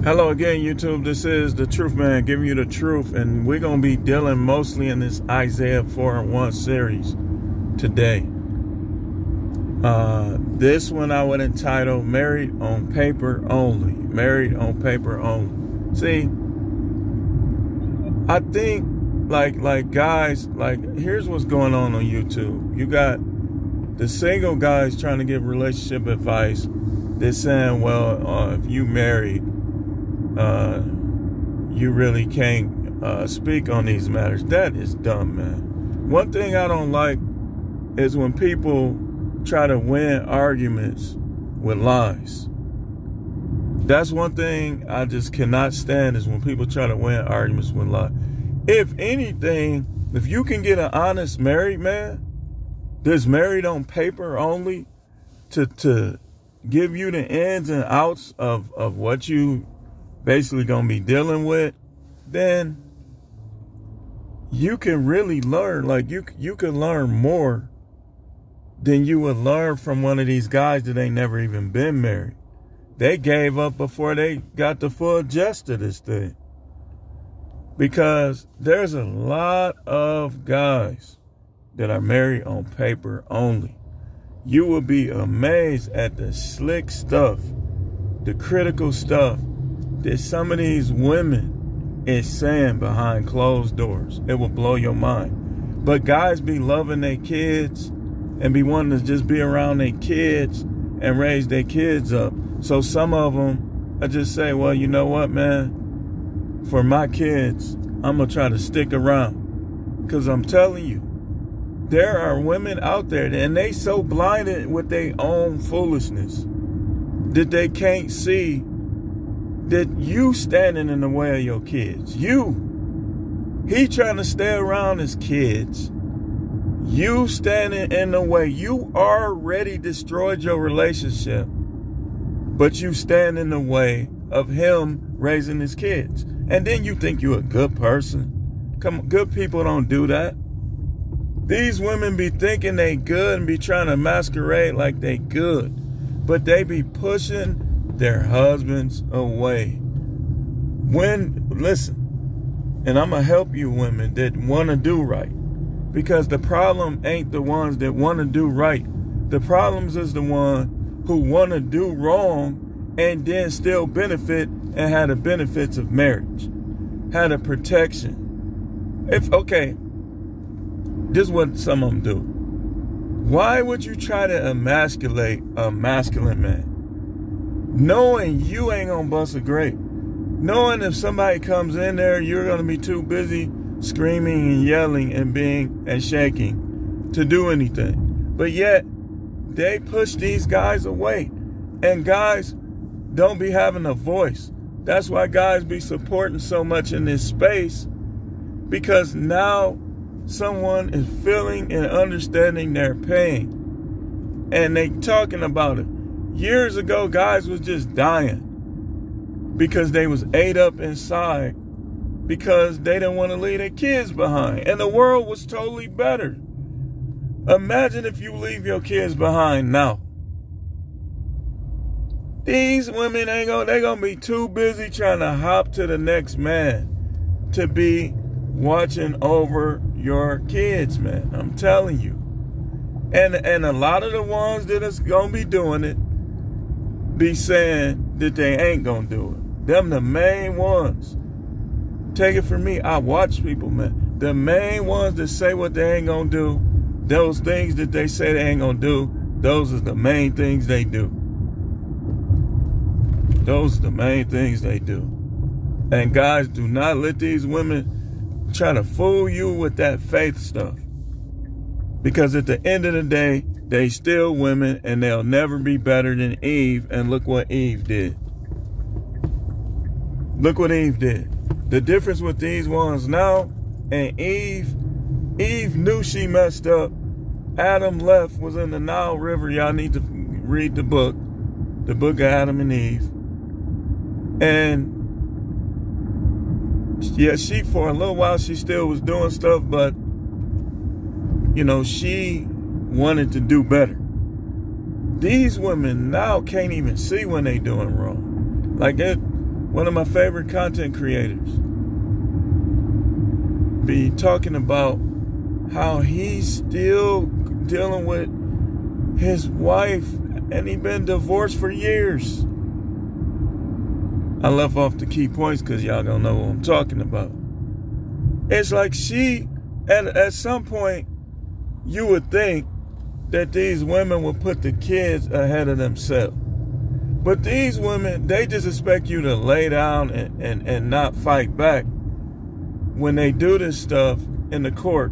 Hello again, YouTube. This is the Truth Man giving you the truth, and we're going to be dealing mostly in this Isaiah 4:1 series today. This one I would entitle Married on Paper Only. Married on Paper Only. See, I think like guys, here's what's going on YouTube. You got the single guys trying to give relationship advice. They're saying, well, if you married, you really can't speak on these matters. That is dumb, man. One thing I don't like is when people try to win arguments with lies. That's one thing I just cannot stand, is when people try to win arguments with lies. If anything, if you can get an honest married man that's married on paper only to give you the ins and outs of what you basically gonna be dealing with, then you can really learn. Like you can learn more than you would learn from one of these guys that ain't never even been married. They gave up before they got the full gist of this thing. Because there's a lot of guys that are married on paper only. You will be amazed at the slick stuff, the critical stuff that some of these women is saying behind closed doors. It will blow your mind. But guys be loving their kids and be wanting to just be around their kids and raise their kids up. So some of them, I just say, well, you know what, man? For my kids, I'm going to try to stick around. Because I'm telling you, there are women out there, and they so blinded with their own foolishness that they can't see that you standing in the way of your kids. He trying to stay around his kids. You standing in the way. You already destroyed your relationship, but you stand in the way of him raising his kids. And then you think you're a good person. Come on, good people don't do that. These women be thinking they good and be trying to masquerade like they good, but they be pushing their husbands away. Listen, and I'm going to help you women that want to do right, because the problem ain't the ones that want to do right. The problems is the one who want to do wrong and then still benefit and have the benefits of marriage, have the protection. Okay, this is what some of them do. Why would you try to emasculate a masculine man, knowing you ain't gonna bust a grape, knowing if somebody comes in there, you're gonna be too busy screaming and yelling and shaking to do anything? But yet they push these guys away, and guys don't be having a voice. That's why guys be supporting so much in this space, because now someone is feeling and understanding their pain, and they talking about it. Years ago, guys was just dying because they was ate up inside because they didn't want to leave their kids behind, and the world was totally better. Imagine if you leave your kids behind now. These women they gonna be too busy trying to hop to the next man to be watching over your kids, man. I'm telling you. And a lot of the ones that is gonna be doing it be saying that they ain't gonna do it. Them the main ones. Take it from me, I watch people, man. The main ones that say what they ain't gonna do, those things that they say they ain't gonna do, those are the main things they do. Those are the main things they do. And guys, do not let these women try to fool you with that faith stuff. Because at the end of the day, they still women, and they'll never be better than Eve. And look what Eve did. Look what Eve did. The difference with these ones now and Eve knew she messed up. Adam left, was in the Nile River. Y'all need to read the book of Adam and Eve. And yeah, she, for a little while, she still was doing stuff, but, you know, she wanted to do better. These women now can't even see when they doing wrong. Like, one of my favorite content creators, be talking about how he's still dealing with his wife and he been divorced for years. I left off the key points because y'all gonna know what I'm talking about. It's like she, at some point, you would think that these women would put the kids ahead of themselves. But these women, they just expect you to lay down and not fight back when they do this stuff in the court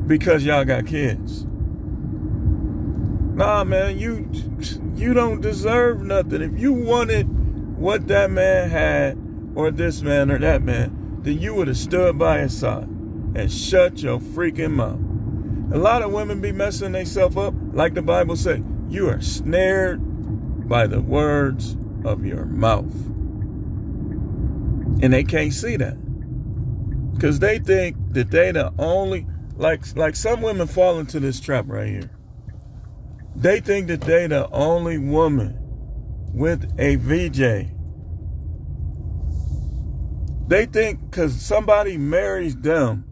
because y'all got kids. Nah, man, you don't deserve nothing. If you wanted what that man had, or this man or that man, then you would have stood by his side and shut your freaking mouth. A lot of women be messing themselves up, like the Bible says. You are snared by the words of your mouth. And they can't see that. Because they think that they the only, like some women fall into this trap right here. They think that they the only woman with a VJ. They think because somebody marries them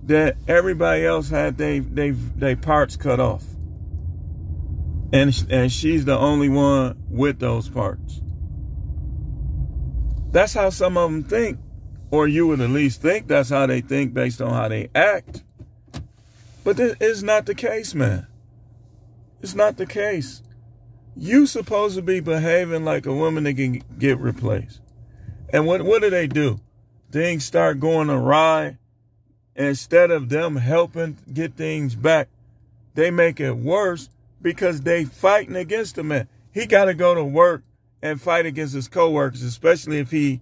that everybody else had they parts cut off. And she's the only one with those parts. That's how some of them think. Or you would at least think that's how they think based on how they act. But this is not the case, man. It's not the case. You supposed to be behaving like a woman that can get replaced. And what do? Things start going awry. Instead of them helping get things back, they make it worse because they fighting against the man. He got to go to work and fight against his coworkers, especially if he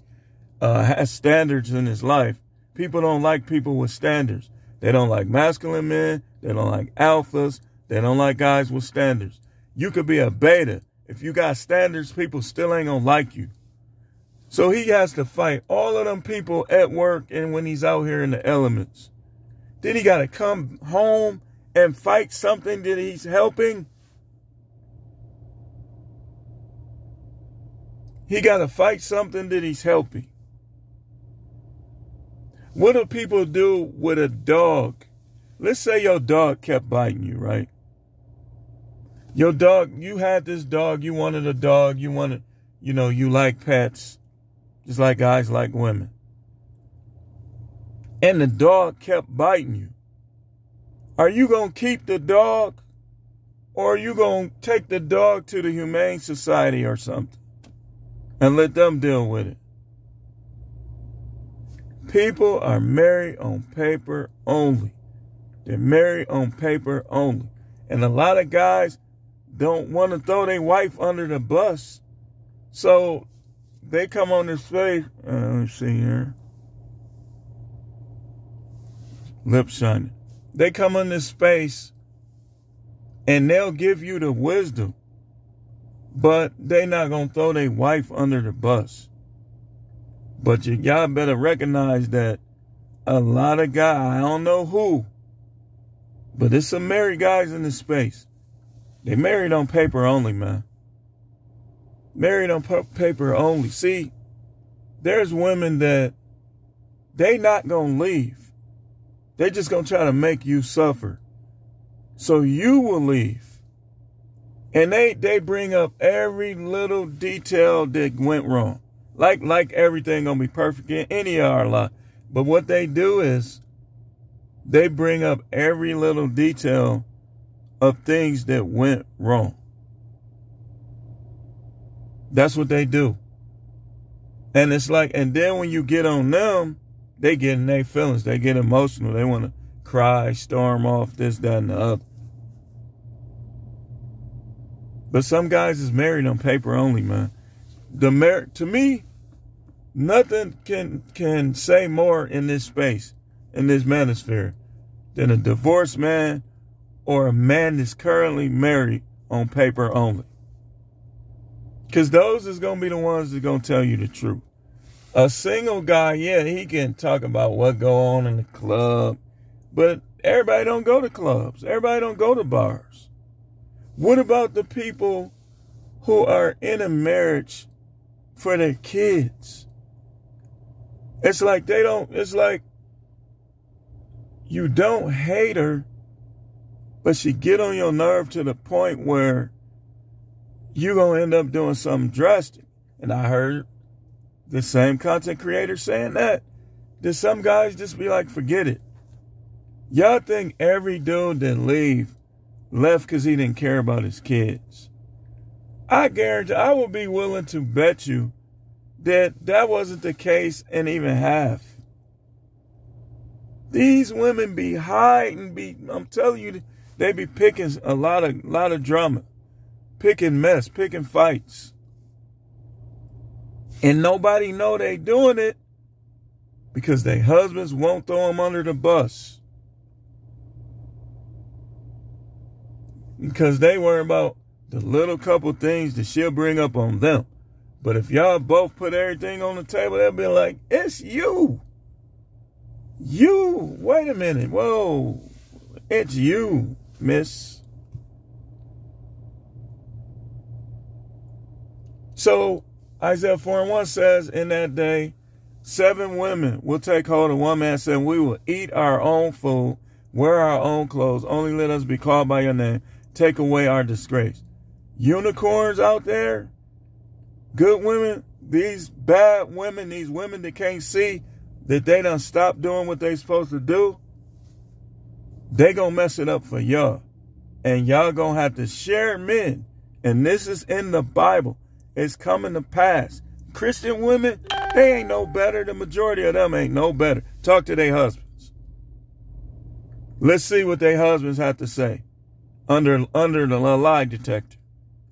has standards in his life. People don't like people with standards. They don't like masculine men. They don't like alphas. They don't like guys with standards. You could be a beta. If you got standards, people still ain't gonna like you. So he has to fight all of them people at work and when he's out here in the elements. Then he got to come home and fight something that he's helping. He got to fight something that he's helping. What do people do with a dog? Let's say your dog kept biting you, right? Your dog, you had this dog, you wanted a dog, you like pets, just like guys like women. And the dog kept biting you. Are you going to keep the dog? Or are you going to take the dog to the Humane Society or something and let them deal with it? People are married on paper only. They're married on paper only. And a lot of guys don't want to throw their wife under the bus. So they come on this face. Let me see here. Lip shining. They come in this space and they'll give you the wisdom, but they not going to throw their wife under the bus. But y'all better recognize that a lot of guys, I don't know who, but there's some married guys in this space. They married on paper only, man. Married on paper only. See, there's women that they not going to leave. They just going to try to make you suffer. So you will leave. And they bring up every little detail that went wrong. Like everything going to be perfect in any of our life. But what they do is they bring up every little detail of things that went wrong. That's what they do. And it's like, and then when you get on them, they get in their feelings. They get emotional. They want to cry, storm off, this, that, and the other. But some guys is married on paper only, man. To me, nothing can say more in this space, in this manosphere, than a divorced man or a man that's currently married on paper only. Because those is going to be the ones that going to tell you the truth. A single guy, yeah, he can talk about what go on in the club, but everybody don't go to clubs. Everybody don't go to bars. What about the people who are in a marriage for their kids. It's like it's like you don't hate her, but she get on your nerve to the point where you're going to end up doing something drastic. And I heard the same content creator saying that some guys just be like, forget it. Y'all think every dude that left because he didn't care about his kids. I guarantee, I would be willing to bet you that wasn't the case in even half. These women be hiding, I'm telling you, they be picking a lot of drama, picking mess, picking fights. And nobody know they doing it because their husbands won't throw them under the bus. Because they worry about the little couple things that she'll bring up on them. But if y'all both put everything on the table, they'll be like, it's you. You. Wait a minute. Whoa. It's you, miss. So Isaiah 4:1 says, in that day, 7 women will take hold of one man, saying, we will eat our own food, wear our own clothes, only let us be called by your name, take away our disgrace. Unicorns out there, good women, these bad women, these women that can't see that they done stopped doing what they supposed to do, they gonna mess it up for y'all. And y'all gonna have to share men. And this is in the Bible. It's coming to pass. Christian women, they ain't no better. The majority of them ain't no better. Talk to their husbands. Let's see what their husbands have to say under the lie detector.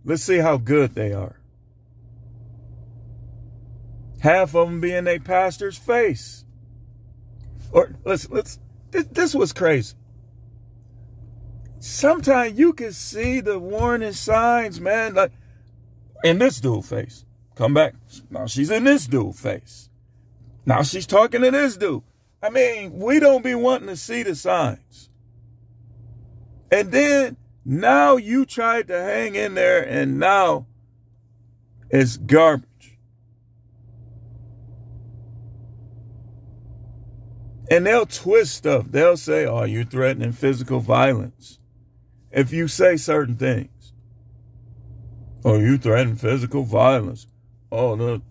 Let's see how good they are. Half of them be in their pastor's face. Or this was crazy. Sometimes you can see the warning signs, man. Like, in this dude's face. Come back. Now she's in this dude's face. Now she's talking to this dude. I mean, we don't be wanting to see the signs. And then now you tried to hang in there and now it's garbage. And they'll twist stuff. They'll say, oh, you're threatening physical violence if you say certain things. Oh, you threaten physical violence. Oh, look.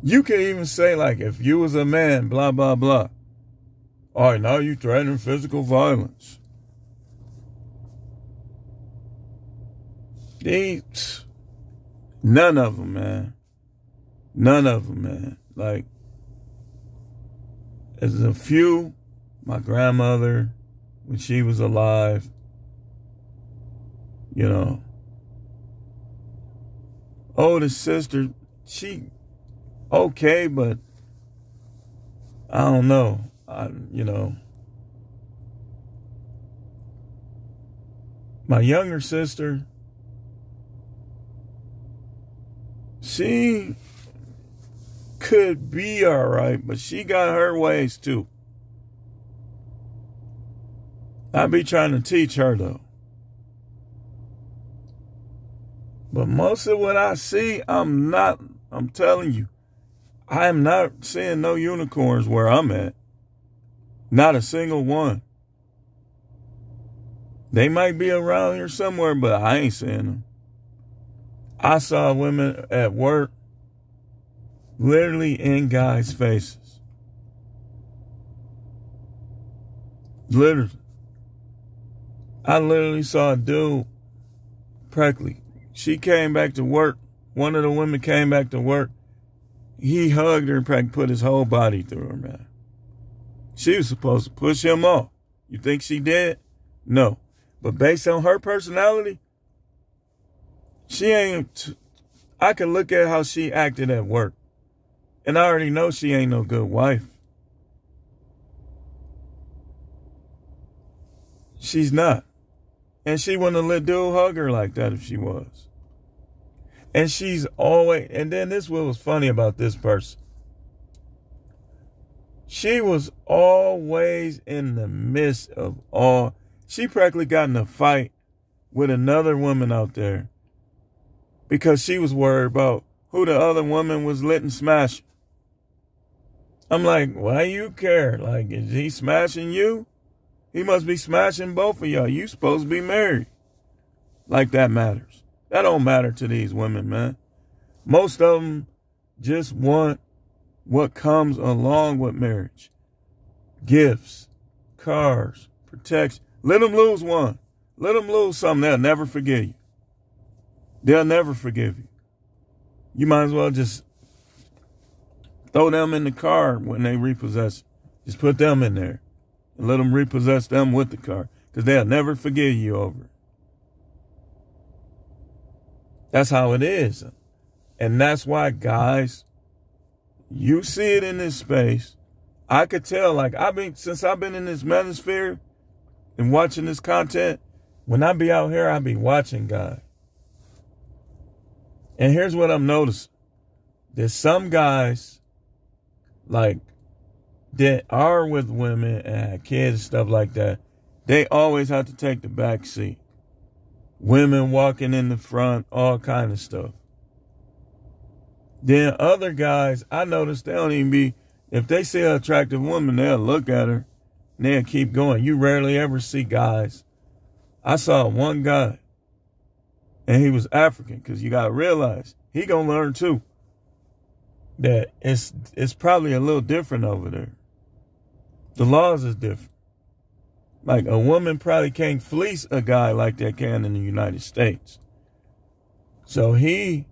You can even say, like, if you was a man, blah, blah, blah. All right, now you threatening physical violence. None of them, man. None of them, man. Like, there's a few, my grandmother, when she was alive, you know, oldest sister, she okay, but I don't know. You know, my younger sister, she could be all right, but she got her ways too. I be trying to teach her though. But most of what I see, I'm telling you, I am not seeing no unicorns where I'm at. Not a single one. They might be around here somewhere, but I ain't seeing them. I saw women at work literally in guys' faces. Literally. I literally saw a dude, practically. She came back to work. One of the women came back to work. He hugged her and practically put his whole body through her, man. She was supposed to push him off. You think she did? No. But based on her personality, she ain't. I can look at how she acted at work. And I already know she ain't no good wife. She's not. And she wouldn't have let dude hug her like that if she was. And she's always, and then this what was funny about this person. She was always in the midst of all, she practically got in a fight with another woman out there because she was worried about who the other woman was letting smash. I'm like, why you care? Like, is he smashing you? He must be smashing both of y'all. You supposed to be married. Like that matters. That don't matter to these women, man. Most of them just want what comes along with marriage. Gifts, cars, protection. Let them lose one. Let them lose something. They'll never forgive you. They'll never forgive you. You might as well just throw them in the car when they repossess it. Just put them in there and let them repossess them with the car because they'll never forgive you over it. That's how it is. And that's why, guys, you see it in this space. I could tell, like, since I've been in this manosphere and watching this content, when I be out here, I be watching guys. And here's what I'm noticing. There's some guys, like, that are with women and have kids and stuff like that. They always have to take the back seat. Women walking in the front, all kind of stuff. Then other guys, I noticed they don't even be, if they see an attractive woman, they'll look at her and they'll keep going. You rarely ever see guys. I saw one guy, and he was African, because you got to realize, he going to learn too, that it's probably a little different over there. The laws is different. Like, a woman probably can't fleece a guy like they can in the United States. So I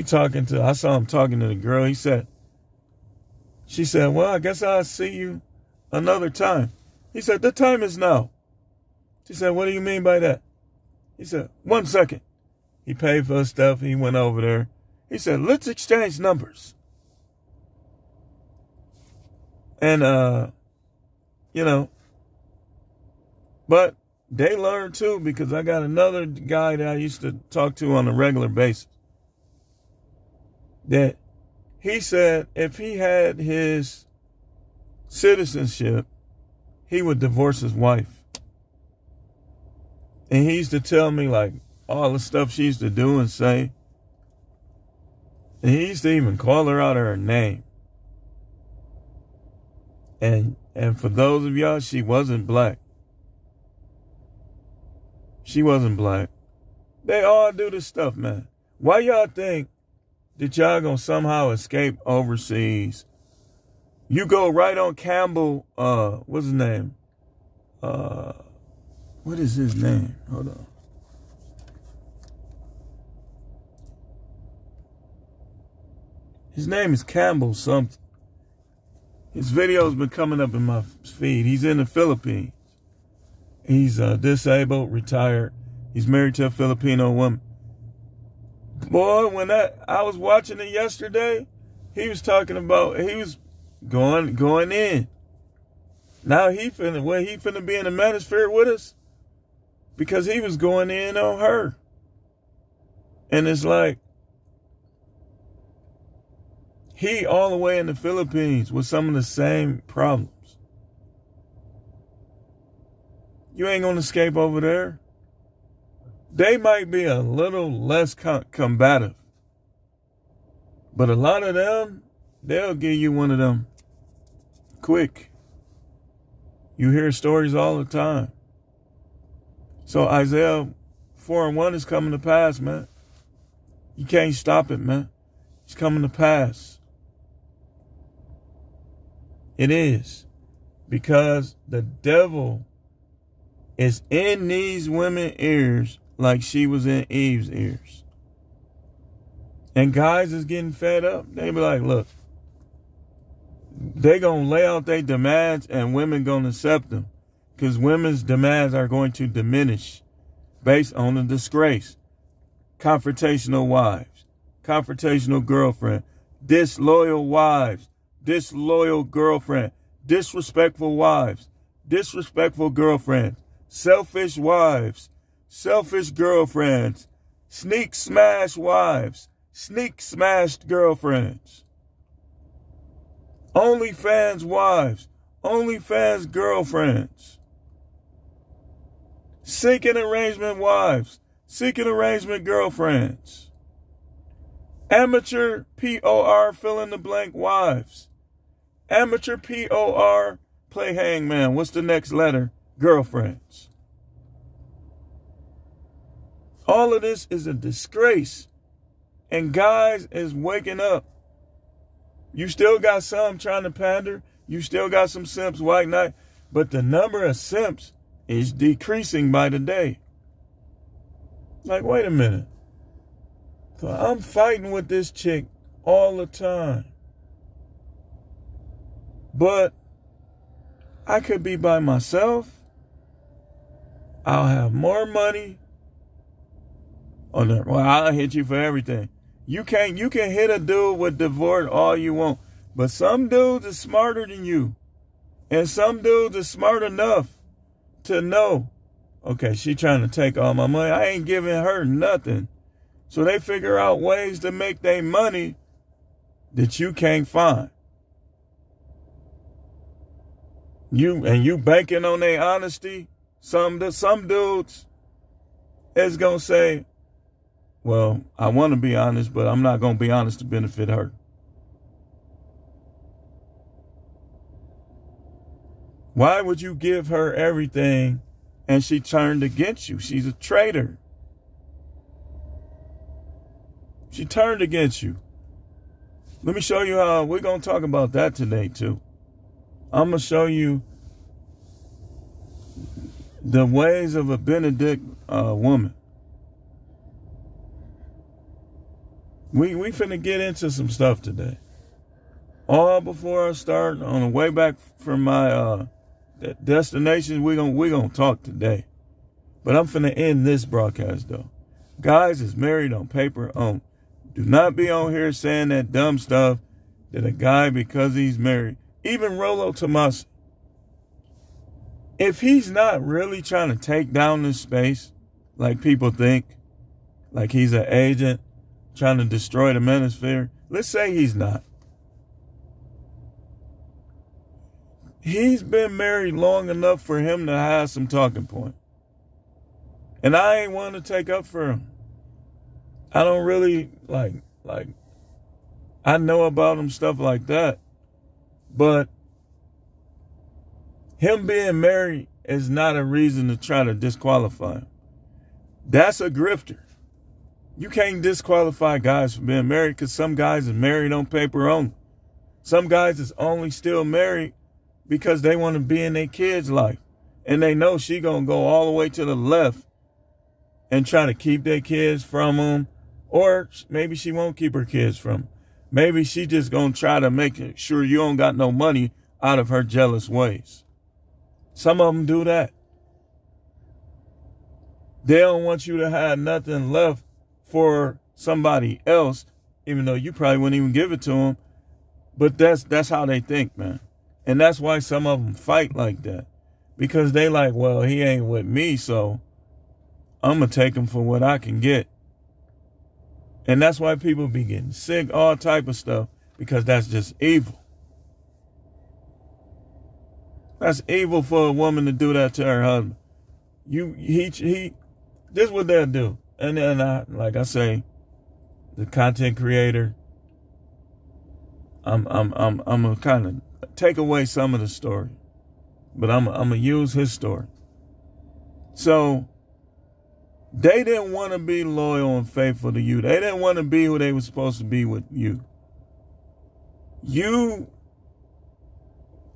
saw him talking to the girl. She said, well, I guess I'll see you another time. He said, the time is now. She said, what do you mean by that? He said, 1 second. He paid for his stuff. He went over there. He said, let's exchange numbers. And, but they learn too, because I got another guy that I used to talk to on a regular basis that he said if he had his citizenship, he would divorce his wife. And he used to tell me, like, all the stuff she used to do and say. And he used to even call her out her name. And for those of y'all, she wasn't black. She wasn't black. They all do this stuff, man. Why y'all think that y'all gonna somehow escape overseas? You go right on Campbell, what's his name? What is his name? Hold on. His name is Campbell something. His video's been coming up in my feed. He's in the Philippines. He's disabled, retired. He's married to a Filipino woman. Boy, when I was watching it yesterday, he was talking about, he was going in. Now he finna be in the manosphere with us because he was going in on her. And it's like, he all the way in the Philippines with some of the same problems. You ain't gonna escape over there. They might be a little less combative, but a lot of them, they'll give you one of them quick. You hear stories all the time. So Isaiah 4:1 is coming to pass, man. You can't stop it, man. It's coming to pass. It is. Because the devil is in these women's ears like she was in Eve's ears. And guys is getting fed up. They be like, look, they going to lay out their demands and women going to accept them. Because women's demands are going to diminish based on the disgrace. Confrontational wives, confrontational girlfriend, disloyal wives, disloyal girlfriend, disrespectful wives, disrespectful girlfriends, selfish wives, selfish girlfriends, sneak smash wives, sneak smashed girlfriends, OnlyFans wives, OnlyFans girlfriends, Seeking arrangement wives. Seeking arrangement girlfriends. Amateur POR fill in the blank wives. Amateur POR play hangman. What's the next letter? Girlfriends. All of this is a disgrace. And guys is waking up. You still got some trying to pander. You still got some simps, white knight. But the number of simps is decreasing by the day. Like, wait a minute. So I'm fighting with this chick all the time. But I could be by myself. I'll have more money. Well, I'll hit you for everything. You can hit a dude with divorce all you want. But some dudes are smarter than you. And some dudes are smart enough to know, okay, she trying to take all my money. I ain't giving her nothing. So they figure out ways to make their money that you can't find. You banking on their honesty. Some dudes is going to say, well, I want to be honest, but I'm not going to be honest to benefit her. Why would you give her everything and she turned against you? She's a traitor. She turned against you. Let me show you how we're going to talk about that today, too. I'm going to show you the ways of a Benedict woman. We finna get into some stuff today. All before I start, on the way back from my destination, we're gonna talk today. But I'm finna end this broadcast, though. Guys is married on paper only. Do not be on here saying that dumb stuff that a guy, because he's married, even Rollo Tomasi, if he's not really trying to take down this space like people think, like he's an agent trying to destroy the manosphere, let's say he's not. He's been married long enough for him to have some talking point. And I ain't want to take up for him. I don't really like I know about him, stuff like that. But him being married is not a reason to try to disqualify him. That's a grifter. You can't disqualify guys from being married because some guys are married on paper only. Some guys is only still married because they want to be in their kids' life. And they know she going to go all the way to the left and try to keep their kids from them. Or maybe she won't keep her kids from them. Maybe she just going to try to make sure you don't got no money out of her jealous ways. Some of them do that. They don't want you to have nothing left for somebody else, even though you probably wouldn't even give it to them. But that's how they think, man. And that's why some of them fight like that. Because they like, well, he ain't with me, so I'm going to take him for what I can get. And that's why people be getting sick, all type of stuff, because that's just evil. That's evil for a woman to do that to her husband. This is what they'll do. And then, like I say, the content creator, I'm gonna kind of take away some of the story, but I'm gonna use his story. So they didn't want to be loyal and faithful to you. They didn't want to be who they were supposed to be with you. You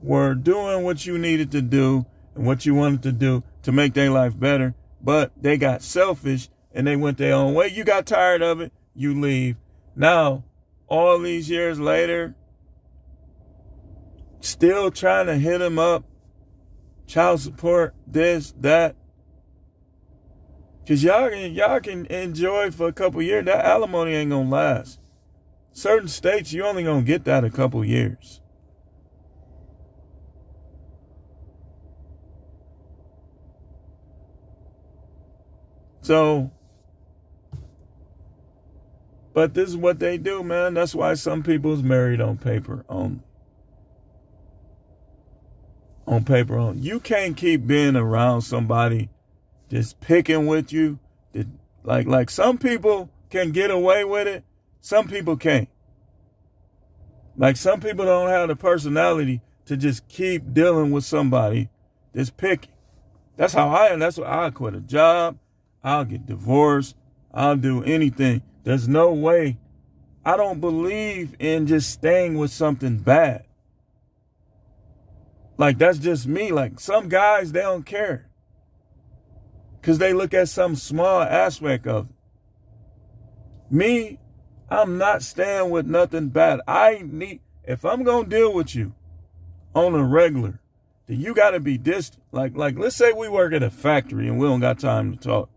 were doing what you needed to do and what you wanted to do to make their life better, but they got selfish and they went their own way. You got tired of it, you leave. Now, all these years later, still trying to hit him up, child support, this, that. Because y'all can enjoy for a couple years. That alimony ain't going to last. Certain states, you only going to get that a couple years. So, but this is what they do, man. That's why some people's married on paper only. On paper only. You can't keep being around somebody just picking with you. Like some people can get away with it. Some people can't. Like some people don't have the personality to just keep dealing with somebody that's picky. That's how I am. That's why I'll quit a job. I'll get divorced. I'll do anything. There's no way. I don't believe in just staying with something bad. Like, that's just me. Like, some guys, they don't care. Because they look at some small aspect of it. Me, I'm not staying with nothing bad. If I'm going to deal with you on a regular, then you got to be distant. Like, let's say we work at a factory and we don't got time to talk.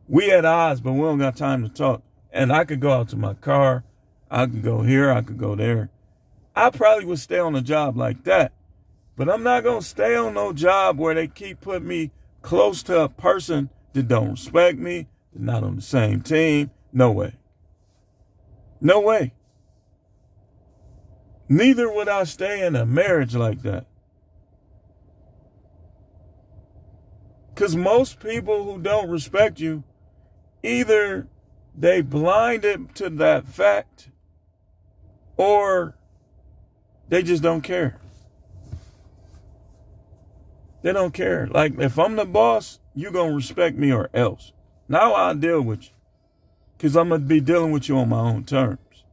We at odds, but we don't got time to talk. And I could go out to my car. I could go here. I could go there. I probably would stay on a job like that. But I'm not going to stay on no job where they keep putting me close to a person that don't respect me, that's not on the same team. No way. No way. Neither would I stay in a marriage like that. Because most people who don't respect you, either they blinded to that fact or they just don't care. They don't care. Like, if I'm the boss, you going to respect me or else. Now I'll deal with you because I'm going to be dealing with you on my own terms.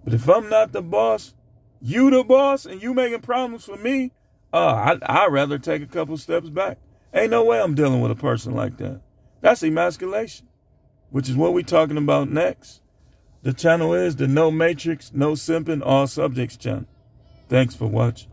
But if I'm not the boss, you the boss, and you making problems for me, I'd rather take a couple steps back. Ain't no way I'm dealing with a person like that. That's emasculation, which is what we're talking about next. The channel is the No Matrix, No Simping, All Subjects channel. Thanks for watching.